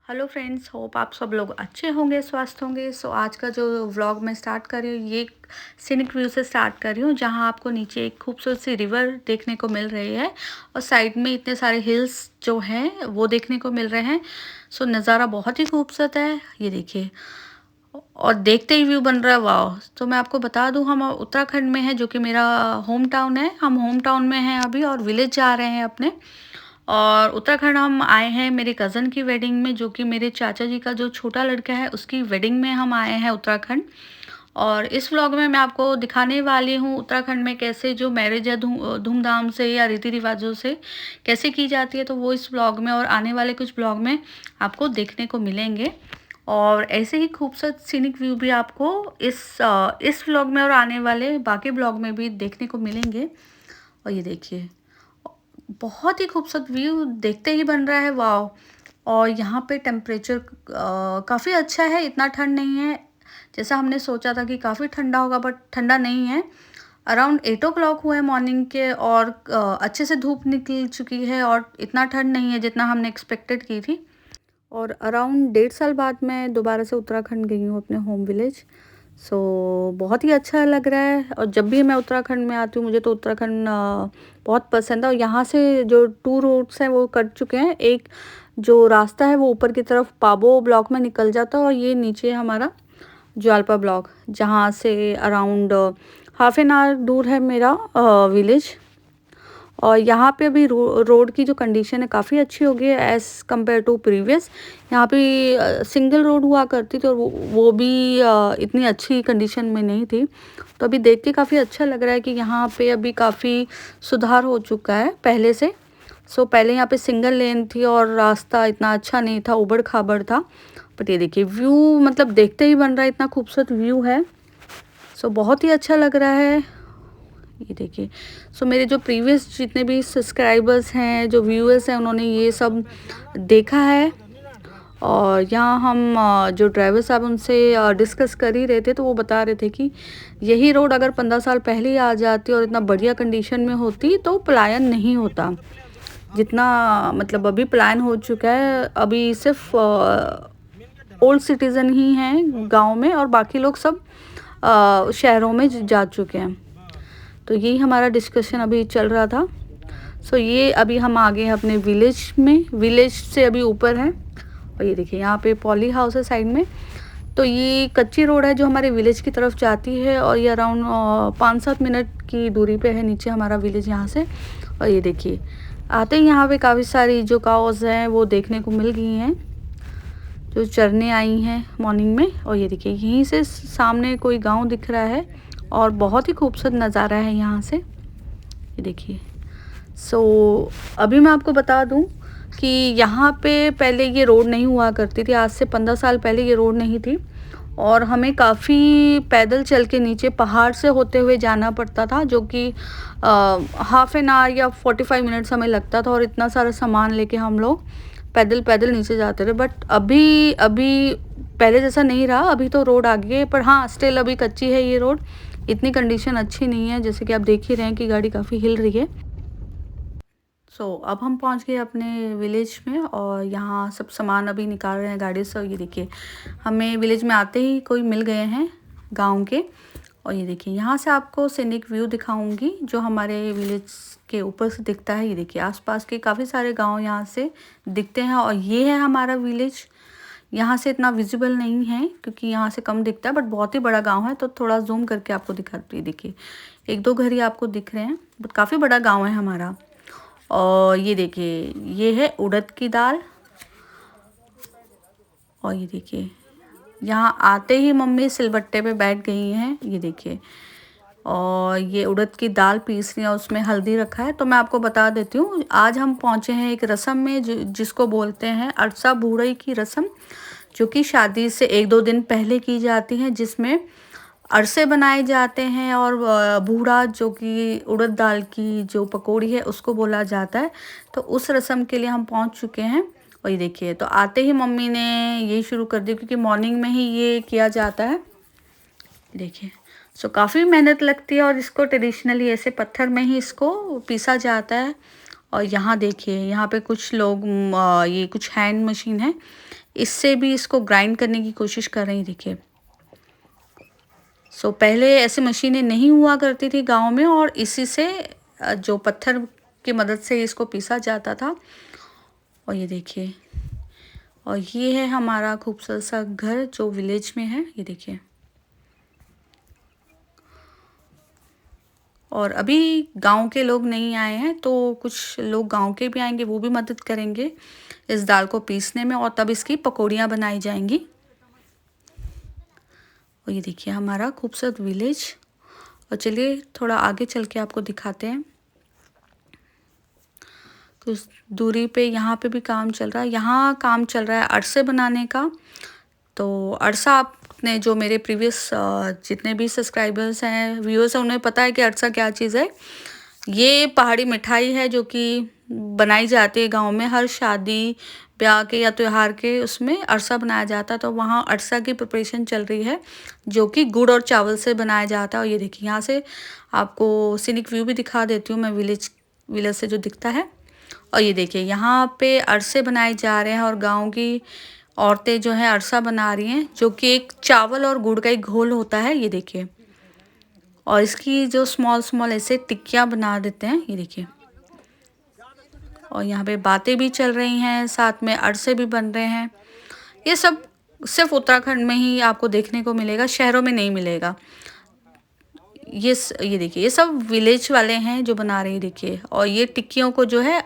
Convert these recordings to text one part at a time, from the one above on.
Hello friends, hope आप सब लोग अच्छे होंगे, स्वस्थ होंगे। सो आज का जो व्लॉग मैं स्टार्ट कर रही हूँ, ये सीनिक व्यू से स्टार्ट कर रही हूँ, जहाँ आपको नीचे एक खूबसूरत सी रिवर देखने को मिल रही है और साइड में इतने सारे हिल्स जो हैं वो देखने को मिल रहे हैं। सो नज़ारा बहुत ही खूबसूरत है, ये देखिए। और देखते ही व्यू बन रहा है, वाह। तो मैं आपको बता दूं, हम उत्तराखंड में है, जो कि मेरा होम टाउन है। हम होम टाउन में हैं अभी और विलेज जा रहे हैं अपने। और उत्तराखंड हम आए हैं मेरे कज़न की वेडिंग में, जो कि मेरे चाचा जी का जो छोटा लड़का है उसकी वेडिंग में हम आए हैं उत्तराखंड। और इस व्लॉग में मैं आपको दिखाने वाली हूँ उत्तराखंड में कैसे जो मैरिज है धूमधाम से या रीति रिवाजों से कैसे की जाती है। तो वो इस व्लॉग में और आने वाले कुछ व्लॉग में आपको देखने को मिलेंगे। और ऐसे ही खूबसूरत सीनिक व्यू भी आपको इस व्लॉग में और आने वाले बाकी व्लॉग में भी देखने को मिलेंगे। और ये देखिए, बहुत ही खूबसूरत व्यू देखते ही बन रहा है, वाह। और यहाँ पे टेम्परेचर काफ़ी अच्छा है, इतना ठंड नहीं है जैसा हमने सोचा था कि काफ़ी ठंडा होगा, बट ठंडा नहीं है। अराउंड 8 o'clock हुआ है मॉर्निंग के और अच्छे से धूप निकल चुकी है और इतना ठंड नहीं है जितना हमने एक्सपेक्टेड की थी। और अराउंड 1.5 साल बाद मैं दोबारा से उत्तराखंड गई हूँ अपने होम विलेज। सो बहुत ही अच्छा लग रहा है। और जब भी मैं उत्तराखंड में आती हूँ मुझे तो उत्तराखंड बहुत पसंद है। और यहाँ से जो 2 रोड्स हैं वो कट चुके हैं। एक जो रास्ता है वो ऊपर की तरफ पाबो ब्लॉक में निकल जाता है और ये नीचे हमारा ज्वालपा ब्लॉक, जहाँ से अराउंड हाफ एन आवर दूर है मेरा विलेज। और यहाँ पे अभी रोड की जो कंडीशन है काफ़ी अच्छी हो गई है एज़ कम्पेयर टू प्रीवियस। यहाँ पे सिंगल रोड हुआ करती थी और वो भी इतनी अच्छी कंडीशन में नहीं थी। तो अभी देख के काफ़ी अच्छा लग रहा है कि यहाँ पे अभी काफ़ी सुधार हो चुका है पहले से। सो पहले यहाँ पे सिंगल लेन थी और रास्ता इतना अच्छा नहीं था, उबड़ खाबड़ था। बट ये देखिए व्यू, मतलब देखते ही बन रहा है, इतना खूबसूरत व्यू है। सो बहुत ही अच्छा लग रहा है, ये देखिए। सो मेरे जो प्रीवियस जितने भी सब्सक्राइबर्स हैं, जो व्यूअर्स हैं, उन्होंने ये सब देखा है। और यहाँ हम जो ड्राइवर साहब उनसे डिस्कस कर ही रहे थे, तो वो बता रहे थे कि यही रोड अगर 15 साल पहले ही आ जाती और इतना बढ़िया कंडीशन में होती तो पलायन नहीं होता जितना, मतलब अभी पलायन हो चुका है। अभी सिर्फ ओल्ड सिटीज़न ही हैं गांव में और बाकी लोग सब शहरों में जा चुके हैं। तो यही हमारा डिस्कशन अभी चल रहा था। सो ये अभी हम आ गए हैं अपने विलेज में, विलेज से अभी ऊपर है। और ये देखिए यहाँ पे पॉली हाउस है साइड में। तो ये कच्ची रोड है जो हमारे विलेज की तरफ जाती है और ये अराउंड 5-7 मिनट की दूरी पे है नीचे हमारा विलेज यहाँ से। और ये देखिए, आते ही यहाँ पे काफ़ी सारी जो काउज हैं वो देखने को मिल गई हैं, जो चरने आई हैं मॉर्निंग में। और ये देखिए यहीं से सामने कोई गांव दिख रहा है और बहुत ही खूबसूरत नज़ारा है यहाँ से, ये देखिए। सो अभी मैं आपको बता दूं कि यहाँ पे पहले ये रोड नहीं हुआ करती थी। आज से 15 साल पहले ये रोड नहीं थी और हमें काफ़ी पैदल चल के नीचे पहाड़ से होते हुए जाना पड़ता था, जो कि हाफ एन आवर या 45 मिनट्स हमें लगता था। और इतना सारा सामान लेके हम लोग पैदल पैदल नीचे जाते थे। बट अभी अभी पहले जैसा नहीं रहा, अभी तो रोड आ गई है, पर हाँ स्टिल अभी कच्ची है ये रोड, इतनी कंडीशन अच्छी नहीं है। जैसे कि आप देख ही रहे हैं कि गाड़ी काफ़ी हिल रही है। सो अब हम पहुंच गए अपने विलेज में और यहाँ सब सामान अभी निकाल रहे हैं गाड़ी से। और ये देखिए, हमें विलेज में आते ही कोई मिल गए हैं गांव के। और ये देखिए यहाँ से आपको सीनिक व्यू दिखाऊंगी जो हमारे विलेज के ऊपर से दिखता है। ये देखिए आसपास के काफ़ी सारे गांव यहाँ से दिखते हैं और ये है हमारा विलेज। यहाँ से इतना विजिबल नहीं है क्योंकि यहाँ से कम दिखता है, बट बहुत ही बड़ा गांव है। तो थोड़ा जूम करके आपको दिखाती हूँ, देखिए 1-2 घर ही आपको दिख रहे हैं, बट काफ़ी बड़ा गांव है हमारा। और ये देखिए ये है उड़द की दाल। और ये देखिए यहाँ आते ही मम्मी सिलबट्टे पे बैठ गई हैं, ये देखिए। और ये उड़द की दाल पीस रही है, उसमें हल्दी रखा है। तो मैं आपको बता देती हूँ, आज हम पहुँचे हैं एक रस्म में जिसको बोलते हैं अरसा बूढ़ई की रस्म, जो कि शादी से 1-2 दिन पहले की जाती है, जिसमें अरसे बनाए जाते हैं और बूढ़ा जो कि उड़द दाल की जो पकौड़ी है उसको बोला जाता है। तो उस रस्म के लिए हम पहुंच चुके हैं। और ये देखिए, तो आते ही मम्मी ने यही शुरू कर दिया क्योंकि मॉर्निंग में ही ये किया जाता है, देखिए। सो काफ़ी मेहनत लगती है और इसको ट्रेडिशनली ऐसे पत्थर में ही इसको पीसा जाता है। और यहाँ देखिए, यहाँ पे कुछ लोग ये कुछ हैंड मशीन है, इससे भी इसको ग्राइंड करने की कोशिश कर रही हैं, देखिए। पहले ऐसी मशीनें नहीं हुआ करती थी गाँव में, और इसी से जो पत्थर की मदद से इसको पीसा जाता था। और ये देखिए, और ये है हमारा खूबसूरत सा घर जो विलेज में है, ये देखिए। और अभी गांव के लोग नहीं आए हैं, तो कुछ लोग गांव के भी आएंगे, वो भी मदद करेंगे इस दाल को पीसने में, और तब इसकी पकौड़ियाँ बनाई जाएंगी। और ये देखिए हमारा खूबसूरत विलेज। और चलिए थोड़ा आगे चल के आपको दिखाते हैं। कुछ दूरी पे यहाँ पे भी काम चल रहा है, यहाँ काम चल रहा है अरसे बनाने का। तो अरसा, आपने जो मेरे प्रीवियस जितने भी सब्सक्राइबर्स हैं, व्यूअर्स हैं, उन्हें पता है कि अरसा क्या चीज़ है। ये पहाड़ी मिठाई है जो कि बनाई जाती है गांव में, हर शादी ब्याह के या त्योहार के उसमें अरसा बनाया जाता है। तो वहाँ अरसा की प्रिपरेशन चल रही है, जो कि गुड़ और चावल से बनाया जाता है। और ये देखिए, यहाँ से आपको सीनिक व्यू भी दिखा देती हूँ मैं, विलेज से जो दिखता है। और ये देखिए यहाँ पे अरसे बनाए जा रहे हैं, और गाँव की औरतें जो हैं अरसा बना रही हैं, जो कि एक चावल और गुड़ का एक घोल होता है, ये देखिए। और इसकी जो स्मॉल स्मॉल ऐसे टिक्कियाँ बना देते हैं, ये देखिए। और यहाँ पे बातें भी चल रही हैं, साथ में अरसे भी बन रहे हैं। ये सब सिर्फ उत्तराखंड में ही आपको देखने को मिलेगा, शहरों में नहीं मिलेगा। ये देखिए, ये सब विलेज वाले हैं जो बना रहे हैं, देखिए। और ये टिक्कियों को जो है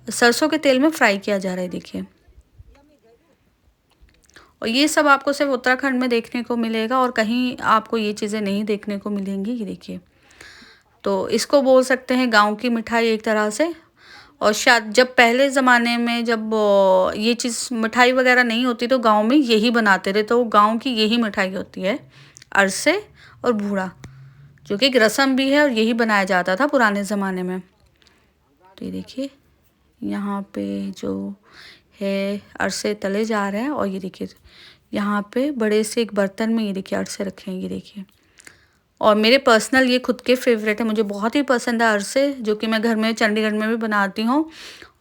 सरसों के तेल में फ्राई किया जा रहा है, देखिए। और ये सब आपको सिर्फ उत्तराखंड में देखने को मिलेगा, और कहीं आपको ये चीज़ें नहीं देखने को मिलेंगी, ये देखिए। तो इसको बोल सकते हैं गांव की मिठाई एक तरह से। और शायद जब पहले ज़माने में जब ये चीज़ मिठाई वगैरह नहीं होती, तो गांव में यही बनाते थे, तो गांव की यही मिठाई होती है, अरसे और बूढ़ा, जो कि एक रस्म भी है, और यही बनाया जाता था पुराने ज़माने में। तो ये देखिए यहाँ पे जो है अरसे तले जा रहे हैं। और ये देखिए यहाँ पे बड़े से एक बर्तन में ये देखिए अरसे रखे हैं, ये देखिए। और मेरे पर्सनल ये खुद के फेवरेट है, मुझे बहुत ही पसंद है अरसे, जो कि मैं घर में चंडीगढ़ में भी बनाती हूँ।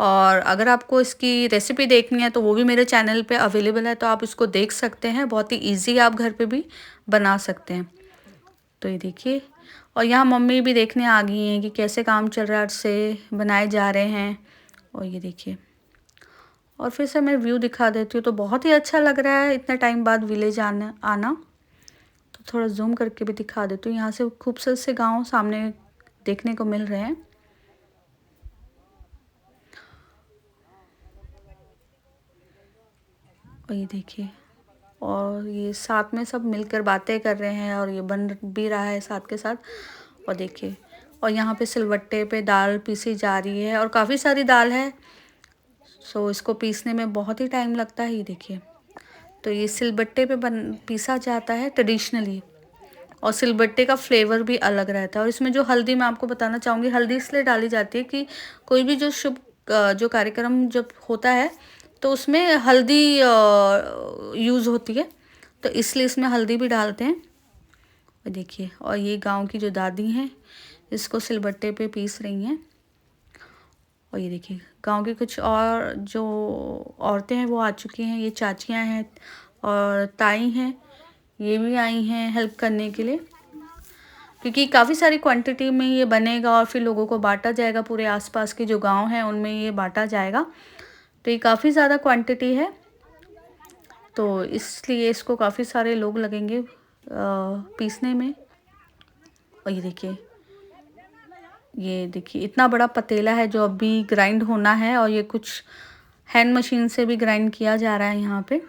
और अगर आपको इसकी रेसिपी देखनी है तो वो भी मेरे चैनल पे अवेलेबल है, तो आप इसको देख सकते हैं। बहुत ही ईजी, आप घर पे भी बना सकते हैं। तो ये देखिए, और यहाँ मम्मी भी देखने आ गई हैं कि कैसे काम चल रहा है, अरसे बनाए जा रहे हैं। और ये देखिए, और फिर से मैं व्यू दिखा देती हूँ। तो बहुत ही अच्छा लग रहा है इतने टाइम बाद विलेज आना। तो थोड़ा जूम करके भी दिखा देती हूँ। यहाँ से खूबसूरत से गांव सामने देखने को मिल रहे हैं। और ये देखिए, और ये साथ में सब मिलकर बातें कर रहे हैं, और ये बन भी रहा है साथ के साथ। और देखिए, और यहाँ पे सिलबट्टे पे दाल पीसी जा रही है, और काफ़ी सारी दाल है, इसको पीसने में बहुत ही टाइम लगता है, ये देखिए। तो ये सिलबट्टे पे पीसा जाता है ट्रेडिशनली, और सिलबट्टे का फ्लेवर भी अलग रहता है। और इसमें जो हल्दी, मैं आपको बताना चाहूँगी, हल्दी इसलिए डाली जाती है कि कोई भी जो शुभ जो कार्यक्रम जब होता है, तो उसमें हल्दी यूज़ होती है, तो इसलिए इसमें हल्दी भी डालते हैं। और देखिए, और ये गांव की जो दादी हैं, इसको सिलबट्टे पे पीस रही हैं। और ये देखिए, गांव की कुछ और जो औरतें हैं वो आ चुकी हैं, ये चाचियां हैं और ताई हैं, ये भी आई हैं हेल्प करने के लिए, क्योंकि काफ़ी सारी क्वांटिटी में ये बनेगा, और फिर लोगों को बांटा जाएगा, पूरे आसपास के जो गांव हैं उनमें ये बांटा जाएगा। तो ये काफ़ी ज़्यादा क्वांटिटी है, तो इसलिए इसको काफ़ी सारे लोग लगेंगे पीसने में। और ये देखिए इतना बड़ा पतीला है जो अभी ग्राइंड होना है, और ये कुछ हैंड मशीन से भी ग्राइंड किया जा रहा है यहाँ पे,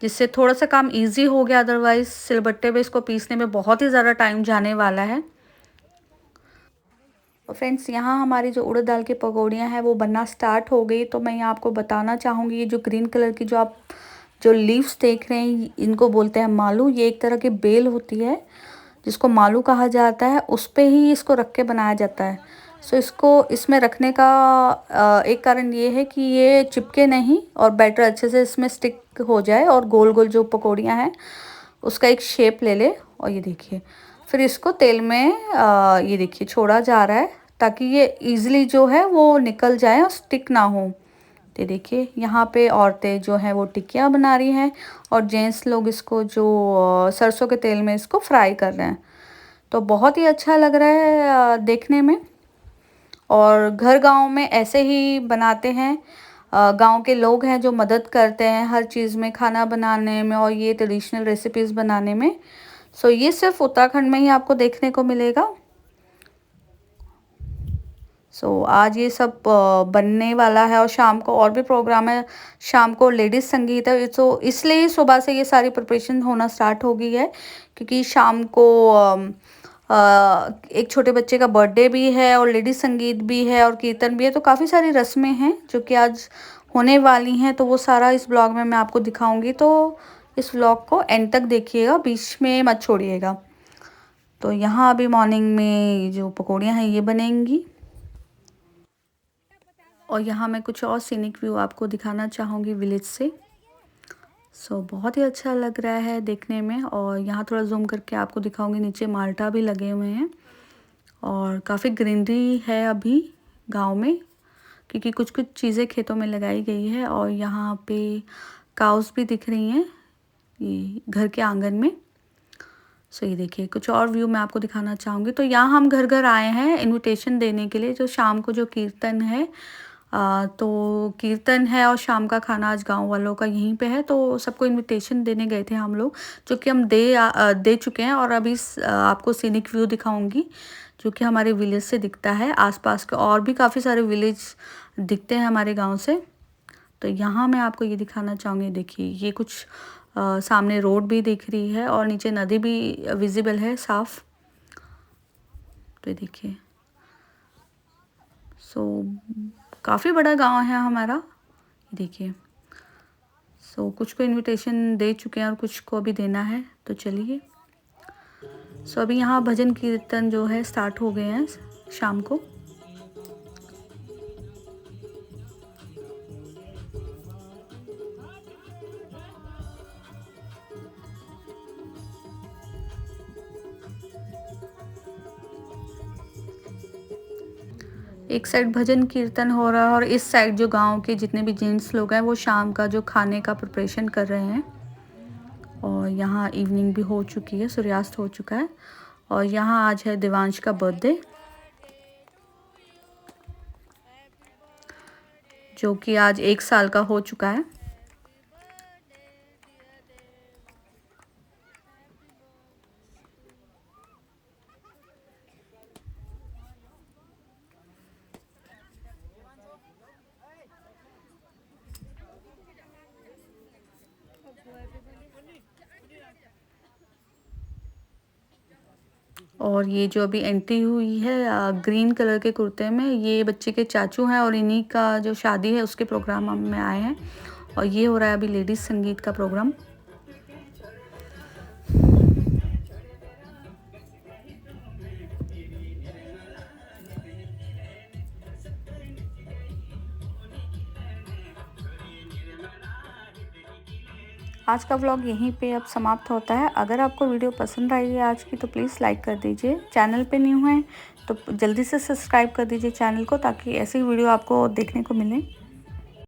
जिससे थोड़ा सा काम इजी हो गया। अदरवाइज सिलबट्टे पे इसको पीसने में बहुत ही ज़्यादा टाइम जाने वाला है। और फ्रेंड्स, यहाँ हमारी जो उड़द दाल की पकौड़ियाँ हैं वो बनना स्टार्ट हो गई। तो मैं यहाँ आपको बताना चाहूँगी, ये जो ग्रीन कलर की जो आप जो लीव्स देख रहे हैं, इनको बोलते हैं मालू। ये एक तरह की बेल होती है जिसको मालू कहा जाता है, उस पे ही इसको रख के बनाया जाता है। इसको इसमें रखने का एक कारण ये है कि ये चिपके नहीं, और बैटर अच्छे से इसमें स्टिक हो जाए, और गोल गोल जो पकौड़ियाँ हैं उसका एक शेप ले ले। और ये देखिए, फिर इसको तेल में ये देखिए छोड़ा जा रहा है, ताकि ये इजीली जो है वो निकल जाए और स्टिक ना हो। तो देखिए यहाँ पे औरतें जो हैं वो टिक्कियाँ बना रही हैं और जेंट्स लोग इसको जो सरसों के तेल में इसको फ्राई कर रहे हैं। तो बहुत ही अच्छा लग रहा है देखने में। और घर गांव में ऐसे ही बनाते हैं। गांव के लोग हैं जो मदद करते हैं हर चीज़ में, खाना बनाने में और ये ट्रेडिशनल रेसिपीज़ बनाने में। सो ये सिर्फ उत्तराखंड में ही आपको देखने को मिलेगा। आज ये सब बनने वाला है और शाम को और भी प्रोग्राम है। शाम को लेडीज़ संगीत है, तो इसलिए ही सुबह से ये सारी प्रिपरेशन होना स्टार्ट हो गई है, क्योंकि शाम को एक छोटे बच्चे का बर्थडे भी है और लेडीज़ संगीत भी है और कीर्तन भी है। तो काफ़ी सारी रस्में हैं जो कि आज होने वाली हैं, तो वो सारा इस ब्लॉग में मैं आपको दिखाऊंगी। तो इस ब्लॉग को एंड तक देखिएगा, बीच में मत छोड़िएगा। तो यहाँ अभी मॉर्निंग में जो पकौड़ियाँ हैं ये बनेंगी और यहाँ मैं कुछ और सीनिक व्यू आपको दिखाना चाहूँगी विलेज से। बहुत ही अच्छा लग रहा है देखने में। और यहाँ थोड़ा जूम करके आपको दिखाऊंगी, नीचे माल्टा भी लगे हुए हैं और काफ़ी ग्रीनरी है अभी गांव में, क्योंकि कुछ कुछ चीज़ें खेतों में लगाई गई है। और यहाँ पे काउस भी दिख रही हैं ये घर के आंगन में। ये देखिए कुछ और व्यू मैं आपको दिखाना चाहूँगी। तो यहाँ हम घर घर आए हैं इनविटेशन देने के लिए, जो शाम को जो कीर्तन है। तो कीर्तन है और शाम का खाना आज गांव वालों का यहीं पे है। तो सबको इनविटेशन देने गए थे हम लोग, जो कि हम दे चुके हैं। और अभी आपको सीनिक व्यू दिखाऊंगी जो कि हमारे विलेज से दिखता है। आसपास के और भी काफ़ी सारे विलेज दिखते हैं हमारे गांव से। तो यहाँ मैं आपको ये दिखाना चाहूँगी, देखिए ये कुछ सामने रोड भी दिख रही है और नीचे नदी भी विजिबल है साफ। तो ये देखिए काफ़ी बड़ा गांव है हमारा, देखिए। कुछ को इनविटेशन दे चुके हैं और कुछ को अभी देना है। तो चलिए, अभी यहाँ भजन कीर्तन जो है स्टार्ट हो गए हैं शाम को। एक साइड भजन कीर्तन हो रहा है और इस साइड जो गांव के जितने भी जेंट्स लोग हैं वो शाम का जो खाने का प्रिपरेशन कर रहे हैं। और यहाँ इवनिंग भी हो चुकी है, सूर्यास्त हो चुका है। और यहाँ आज है देवांश का बर्थडे, जो कि आज 1 साल का हो चुका है। और ये जो अभी एंट्री हुई है ग्रीन कलर के कुर्ते में, ये बच्चे के चाचू हैं और इन्हीं का जो शादी है उसके प्रोग्राम में आए हैं। और ये हो रहा है अभी लेडीज़ संगीत का प्रोग्राम। आज का व्लॉग यहीं पे अब समाप्त होता है। अगर आपको वीडियो पसंद आई है आज की, तो प्लीज़ लाइक कर दीजिए। चैनल पे न्यू हैं तो जल्दी से सब्सक्राइब कर दीजिए चैनल को, ताकि ऐसी वीडियो आपको देखने को मिले।